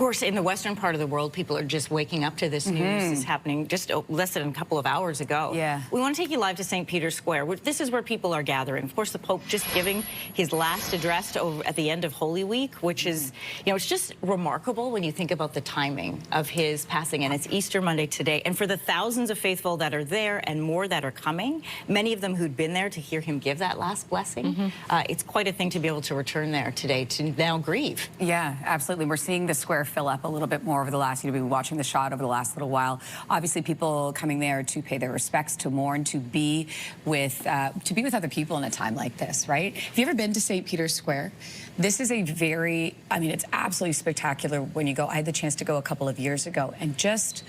course, in the western part of the world, people are just waking up to this news. It's happening just less than a couple of hours ago. Yeah. We want to take you live to St. Peter's Square. This is where people are gathering. Of course, the Pope just giving his last address at the end of Holy Week, which is, it's just remarkable when you think about the timing of his passing. And it's Easter Monday today. And for the thousands of faithful that are there and more that are coming, many of them who'd been there to hear him give that last blessing, it's quite a thing to be able to return there today to now grieve. Yeah, absolutely. We're seeing the square fill up a little bit more over the last, we've been watching the shot over the last little while. Obviously, people coming there to pay their respects, to mourn, to be with other people in a time like this, right? Have you ever been to St. Peter's Square? This is a very, it's absolutely spectacular when you go. I had the chance to go a couple of years ago, and just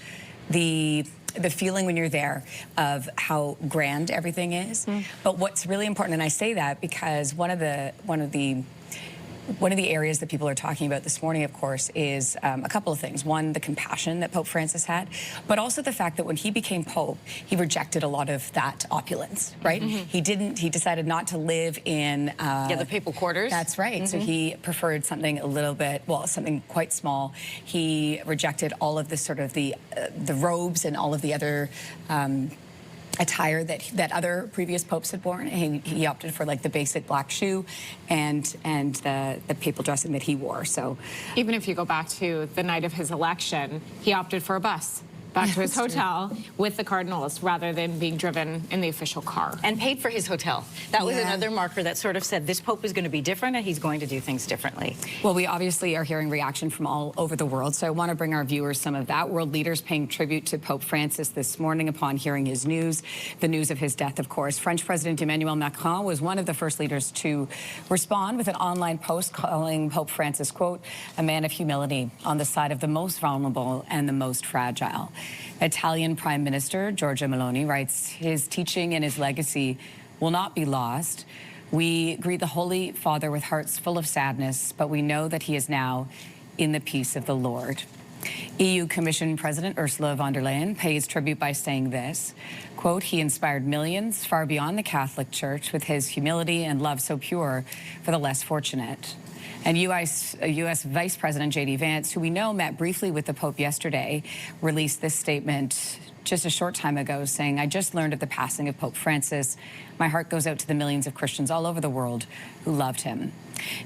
the feeling when you're there of how grand everything is. But what's really important, and I say that because one of the areas that people are talking about this morning, of course, is a couple of things. One, the compassion that Pope Francis had, but also the fact that when he became Pope, he rejected a lot of that opulence, right? He decided not to live in... the papal quarters. That's right. So he preferred something a little bit, something quite small. He rejected all of the sort of the robes and all of the other... attire that other previous popes had worn. He opted for like the basic black shoe and the papal dressing that he wore. So even if you go back to the night of his election, he opted for a bus back to his hotel with the cardinals rather than being driven in the official car. And paid for his hotel. That was another marker that sort of said this Pope is going to be different and he's going to do things differently. Well, we obviously are hearing reaction from all over the world, so I want to bring our viewers some of that. World leaders paying tribute to Pope Francis this morning upon hearing his news, the news of his death, of course. French President Emmanuel Macron was one of the first leaders to respond with an online post calling Pope Francis, quote, a man of humility on the side of the most vulnerable and the most fragile. Italian Prime Minister Giorgia Meloni writes, his teaching and his legacy will not be lost. We greet the Holy Father with hearts full of sadness, but we know that he is now in the peace of the Lord. EU Commission President Ursula von der Leyen pays tribute by saying this, quote, he inspired millions far beyond the Catholic Church with his humility and love so pure for the less fortunate. And U.S. Vice President J.D. Vance, who we know met briefly with the Pope yesterday, released this statement just a short time ago saying, I just learned of the passing of Pope Francis. My heart goes out to the millions of Christians all over the world who loved him.